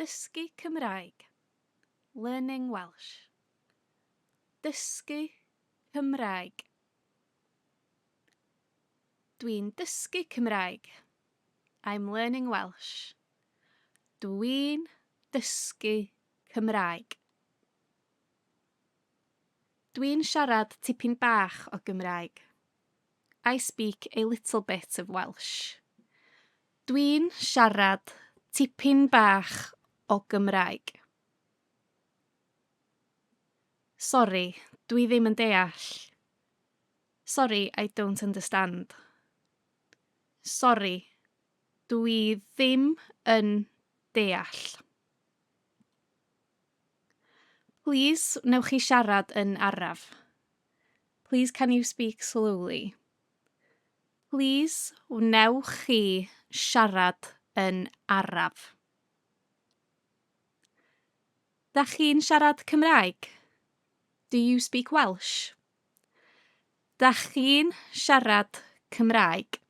Dysgu Cymraeg. Learning Welsh. Dysgu Cymraeg. Dwi'n dysgu Cymraeg. I'm learning Welsh. Dwi'n dysgu Cymraeg. Dwi'n siarad tipyn bach o Gymraeg. I speak a little bit of Welsh. Dwi'n siarad tipyn bach o Gymraeg. Sori, dwi ddim yn deall. Sorry, I don't understand. Sori, dwi ddim yn deall. Please, wnewch chi siarad yn araf. Please, can you speak slowly? Please, wnewch chi siarad yn araf. Dach chi'n siarad Cymraeg? Do you speak Welsh? Dach chi'n siarad Cymraeg?